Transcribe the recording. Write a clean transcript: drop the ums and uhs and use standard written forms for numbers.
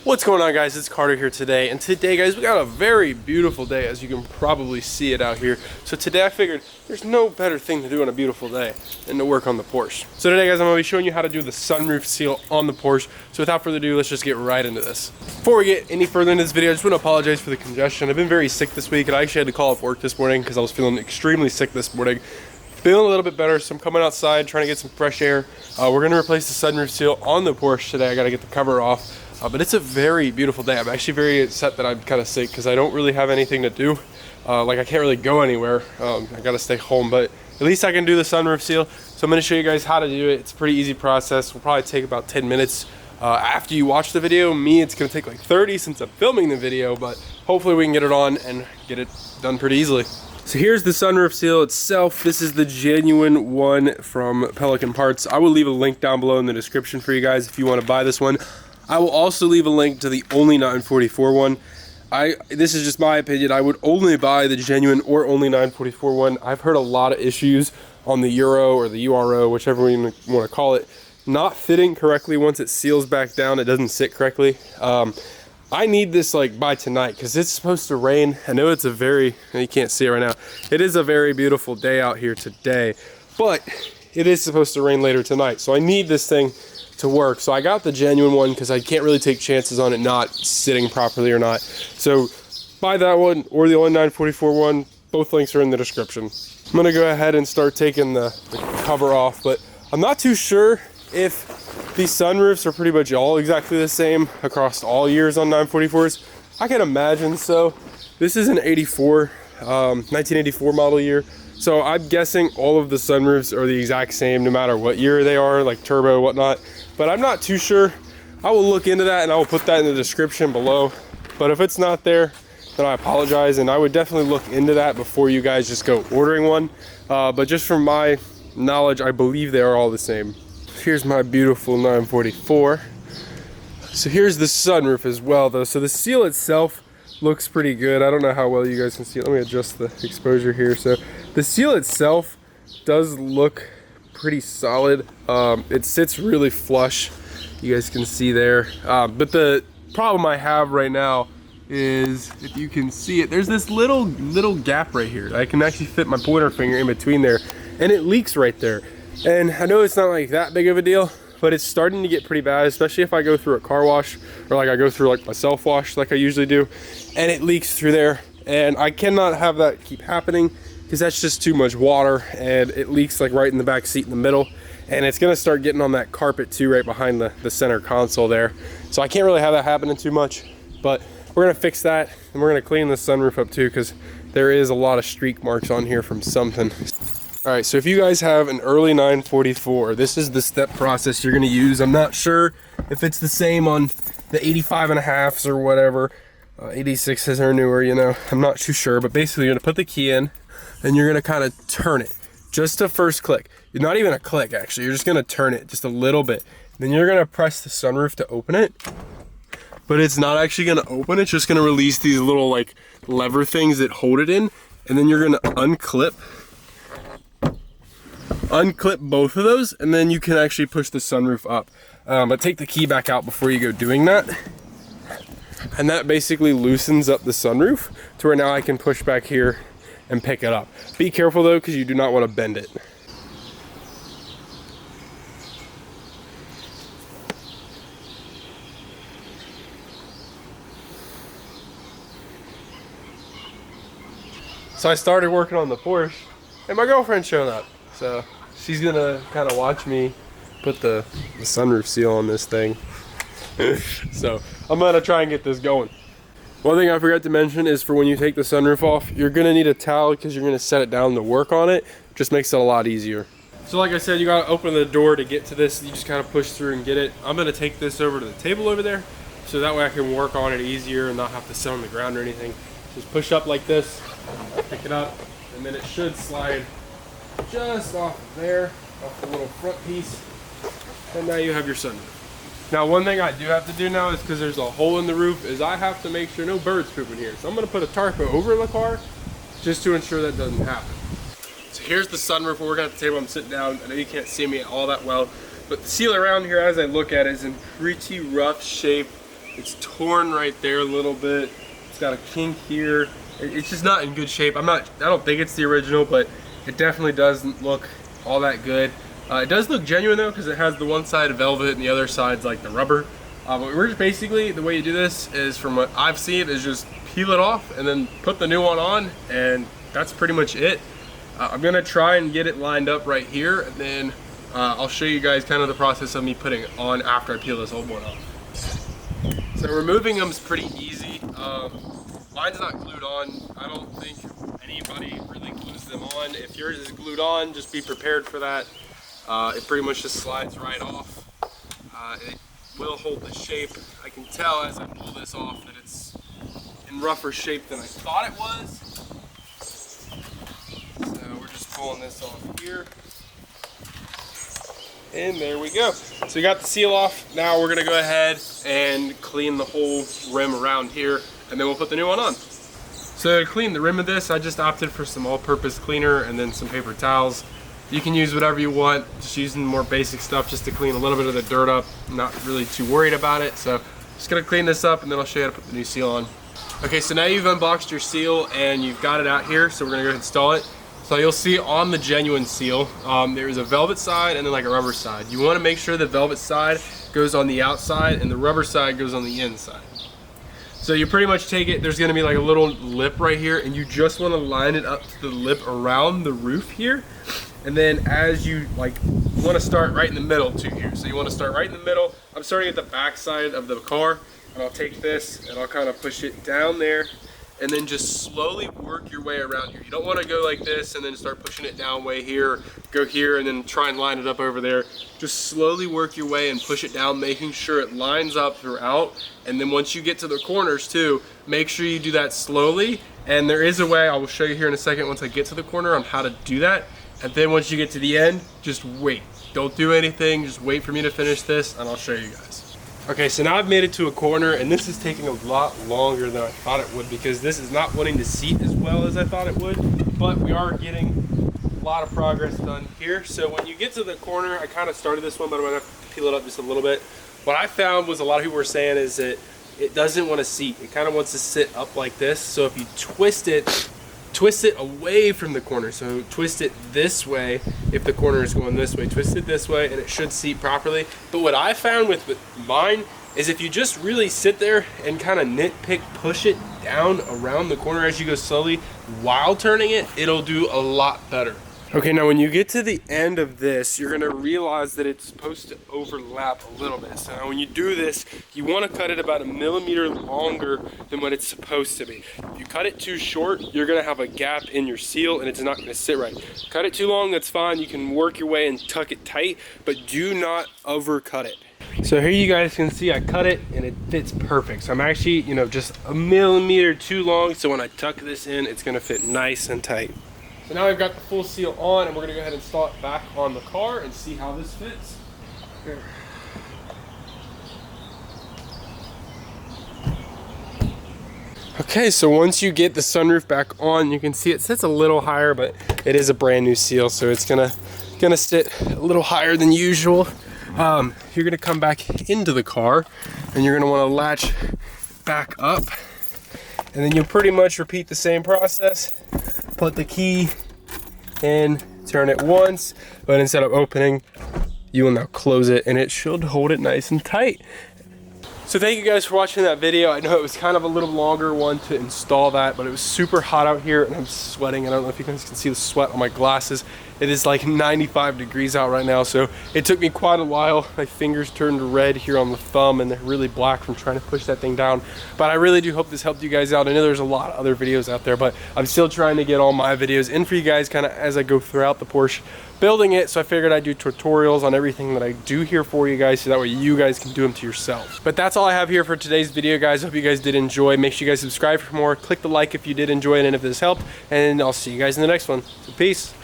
What's going on, guys? It's Carter here today, and today, guys, we got a very beautiful day, as you can probably see it out here. So today I figured there's no better thing to do on a beautiful day than to work on the Porsche. So today, guys, I'm going to be showing you how to do the sunroof seal on the Porsche. So without further ado, let's just get right into this. Before we get any further into this video, I just want to apologize for the congestion. I've been very sick this week, and I actually had to call off work this morning because I was feeling extremely sick this morning. Feeling a little bit better, so I'm coming outside trying to get some fresh air. We're going to replace the sunroof seal on the Porsche today. I got to get the cover off. But it's a very beautiful day. I'm actually very upset that I'm kind of sick because I don't really have anything to do. Like I can't really go anywhere. I gotta stay home, but at least I can do the sunroof seal. So I'm gonna show you guys how to do it. It's a pretty easy process. Will probably take about 10 minutes after you watch the video. Me, it's gonna take like 30 since I'm filming the video, but hopefully we can get it on and get it done pretty easily. So here's the sunroof seal itself. This is the genuine one from Pelican parts. I will leave a link down below in the description for you guys if you want to buy this one. I will also leave a link to the Only944 one. This is just my opinion. I would only buy the genuine or Only944 one. I've heard a lot of issues on the Euro or the URO, whichever you want to call it, not fitting correctly. Once it seals back down, it doesn't sit correctly. I need this like by tonight because it's supposed to rain. I know it's a very, you can't see it right now. It is a very beautiful day out here today, but it is supposed to rain later tonight. So I need this thing to work. So I got the genuine one because I can't really take chances on it not sitting properly or not. So buy that one or the Only944 one. Both links are in the description. I'm gonna go ahead and start taking the cover off, but I'm not too sure if these sunroofs are pretty much all exactly the same across all years on 944s. I can imagine so. This is an 1984 model year. So I'm guessing all of the sunroofs are the exact same no matter what year they are, like turbo, whatnot. But I'm not too sure. I will look into that and I will put that in the description below. But if it's not there, then I apologize. And I would definitely look into that before you guys just go ordering one. But just from my knowledge, I believe they are all the same. Here's my beautiful 944. So here's the sunroof as well, though. So the seal itself looks pretty good. I don't know how well you guys can see it. Let me adjust the exposure here. So the seal itself does look pretty solid. It sits really flush, you guys can see there. But the problem I have right now is, if you can see it, there's this little gap right here. I can actually fit my pointer finger in between there, and it leaks right there. And I know it's not like that big of a deal, but it's starting to get pretty bad, especially if I go through a car wash or like I go through like my self wash like I usually do, and it leaks through there. And I cannot have that keep happening because that's just too much water, and it leaks like right in the back seat in the middle, and it's gonna start getting on that carpet too right behind the center console there. So I can't really have that happening too much, but we're gonna fix that, and we're gonna clean the sunroof up too because there is a lot of streak marks on here from something. All right, so if you guys have an early 944, this is the step process you're gonna use. I'm not sure if it's the same on the 85.5s or whatever. 86s are newer, you know, I'm not too sure, but basically you're gonna put the key in and you're gonna kind of turn it. Just a first click. You're not even a click, actually. You're just gonna turn it just a little bit. Then you're gonna press the sunroof to open it, but it's not actually gonna open. It's just gonna release these little like lever things that hold it in, and then you're gonna unclip both of those, and then you can actually push the sunroof up. But take the key back out before you go doing that. And that basically loosens up the sunroof to where now I can push back here and pick it up. Be careful though, because you do not want to bend it. So I started working on the Porsche, and my girlfriend's showing up. So she's gonna kind of watch me put the sunroof seal on this thing. So I'm gonna try and get this going. One thing I forgot to mention is for when you take the sunroof off, you're gonna need a towel because you're gonna set it down to work on it. Just makes it a lot easier. So like I said, you gotta open the door to get to this. You just kind of push through and get it. I'm gonna take this over to the table over there, so that way I can work on it easier and not have to sit on the ground or anything. Just push up like this, pick it up, and then it should slide just off of there, off the little front piece, and now you have your sunroof. Now one thing I do have to do now is, because there's a hole in the roof, is I have to make sure no birds poop in here. So I'm gonna put a tarp over the car just to ensure that doesn't happen. So here's the sunroof. We're working at the table, I'm sitting down. I know you can't see me all that well, but the seal around here as I look at it is in pretty rough shape. It's torn right there a little bit. It's got a kink here. It's just not in good shape. I don't think it's the original, but it definitely doesn't look all that good. It does look genuine though, because it has the one side velvet and the other side's like the rubber. But we're just basically, the way you do this is, from what I've seen, is just peel it off and then put the new one on, and that's pretty much it. I'm gonna try and get it lined up right here, and then I'll show you guys kind of the process of me putting it on after I peel this old one off. So removing them is pretty easy. Mine's not glued on. I don't think anybody really glues them on. If yours is glued on, just be prepared for that. It pretty much just slides right off. It will hold the shape. I can tell as I pull this off that it's in rougher shape than I thought it was. So we're just pulling this off here. And there we go. So we got the seal off. Now we're gonna go ahead and clean the whole rim around here, and then we'll put the new one on. So to clean the rim of this, I just opted for some all-purpose cleaner and then some paper towels. You can use whatever you want, just using more basic stuff just to clean a little bit of the dirt up. I'm not really too worried about it. So just gonna clean this up, and then I'll show you how to put the new seal on. Okay, so now you've unboxed your seal and you've got it out here, so we're gonna go ahead and install it. So you'll see on the genuine seal, there is a velvet side and then like a rubber side. You wanna make sure the velvet side goes on the outside and the rubber side goes on the inside. So you pretty much take it, there's gonna be like a little lip right here, and you just wanna line it up to the lip around the roof here. And then as you wanna start right in the middle too here. So you wanna start right in the middle. I'm starting at the back side of the car, and I'll take this and I'll kind of push it down there, and then just slowly work your way around here. You don't want to go like this and then start pushing it down way here, go here, and then try and line it up over there. Just slowly work your way and push it down, making sure it lines up throughout. And then once you get to the corners too, make sure you do that slowly. And there is a way, I will show you here in a second once I get to the corner, on how to do that. And then once you get to the end, just wait. Don't do anything, just wait for me to finish this, and I'll show you guys. Okay, so now I've made it to a corner, and this is taking a lot longer than I thought it would, because this is not wanting to seat as well as I thought it would, but we are getting a lot of progress done here. So when you get to the corner, I kind of started this one, but I'm gonna have to peel it up just a little bit. What I found was, a lot of people were saying, is that it doesn't want to seat. It kind of wants to sit up like this. So if you twist it away from the corner. So twist it this way if the corner is going this way. Twist it this way and it should seat properly. But what I found with mine is, if you just really sit there and kind of nitpick, push it down around the corner as you go slowly while turning it, it'll do a lot better. Okay, now when you get to the end of this, you're gonna realize that it's supposed to overlap a little bit. So now when you do this, you wanna cut it about 1 millimeter longer than what it's supposed to be. If you cut it too short, you're gonna have a gap in your seal and it's not gonna sit right. Cut it too long, that's fine. You can work your way and tuck it tight, but do not overcut it. So here you guys can see I cut it and it fits perfect. So I'm actually, just 1 millimeter too long. So when I tuck this in, it's gonna fit nice and tight. So now I've got the full seal on, and we're gonna go ahead and install it back on the car and see how this fits. Okay. Okay, so once you get the sunroof back on, you can see it sits a little higher, but it is a brand new seal, so it's gonna sit a little higher than usual. You're gonna come back into the car, and you're gonna wanna latch back up, and then you'll pretty much repeat the same process. Put the key in, turn it once, but instead of opening, you will now close it, and it should hold it nice and tight. So thank you guys for watching that video. I know it was kind of a little longer one to install that, but it was super hot out here and I'm sweating. I don't know if you guys can see the sweat on my glasses. It is like 95 degrees out right now, so it took me quite a while. My fingers turned red here on the thumb and they're really black from trying to push that thing down. But I really do hope this helped you guys out. I know there's a lot of other videos out there, but I'm still trying to get all my videos in for you guys kind of as I go throughout the Porsche building it. So I figured I'd do tutorials on everything that I do here for you guys, so that way you guys can do them to yourself. But that's all I have here for today's video, guys. Hope you guys did enjoy. Make sure you guys subscribe for more. Click the like if you did enjoy it and if this helped, and I'll see you guys in the next one. So peace.